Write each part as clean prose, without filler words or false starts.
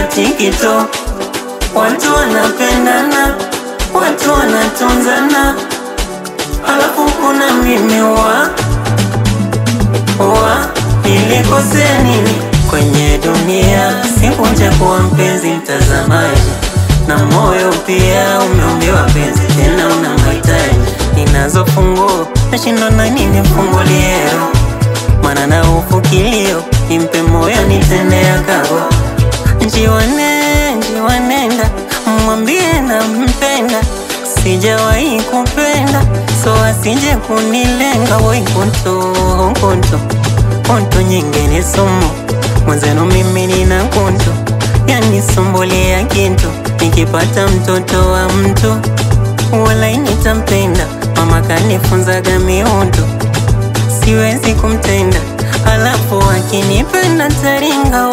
matikito. Watu wanapendana, watu wanatunzana, alafu kuna mimi nilikosea nini kwenye dunia? Sikunja kuwa mpenzi mtazamaji, na moyo pia umeumbiwa penzi, tena una mahitaji. Ninazo funguo, nashindwa na nini funguliero, maana na ufukilio, nimpe moyo nitendea kago. Njiwanenda, mwambie na mpenda, sijawahi kupenda, so asije kunilenga. Woi konto nyingine sumu, mwenzenu mimi nina konto, yani sumbuli ya kinto. Nikipata mtoto wa mtu, walai nitampenda, mama kanifunzaga miundo, siwezi kumtenda, alafu akinipenda taringa.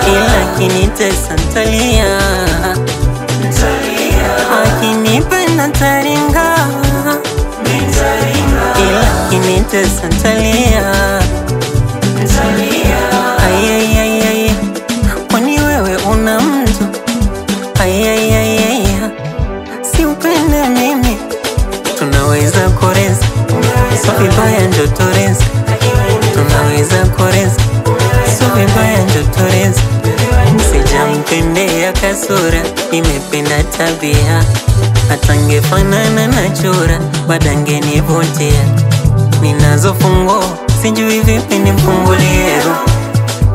Ila akinitesa ntalia, akinipenda taringa, ila akinitesa ntalia. Ayayayaya, kwani wewe una mtu? Ayayayaya, si upende mimi, tunaweza koreza, so vibaya ndio toreza. Tunaweza koreza, so vibaya ndio toreza. Sijampendea kasura, nimependa tabia, atangefanana na chura, badangenivutia. Ninazo funguo, sijui vipi nimfunguliero,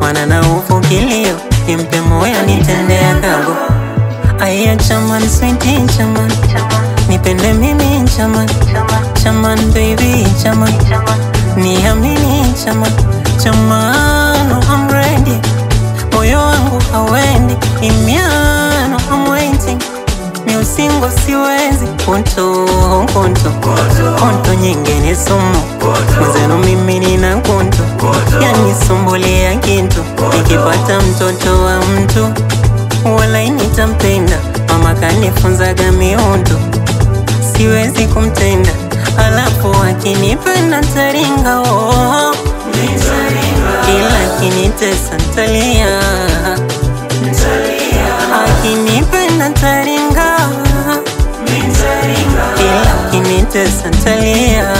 maana na ufukilio, nimpe moyo nitendea kago. Aya chaman, sweetie chaman, nipende mimi chaman, chaman baby chaman, niamini chaman, chamano I'm ready, moyo wangu hawendi imiano, I'm waiting, ni usingo siwezi. Konto nyingine sumu, mwenzenu mimi nina konto, yani sumbuli ya kinto. Nikipata mtoto wa mtu, walai nitampenda, mama kanifunzaga miundo, siwezi kumtenda, alafu akinipenda taringa. Ila akinitesa ntalia, akinipenda taringa, ila akinitesa ntalia.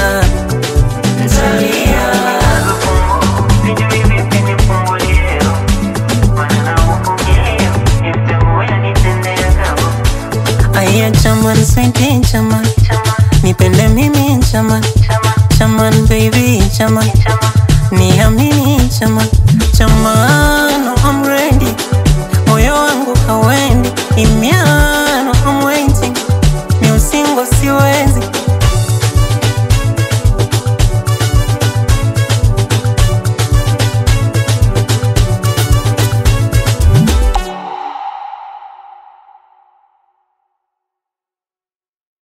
Aya chaman, sweetie chaman, nipende mimi chaman, chaman baby chaman, niamini chaman.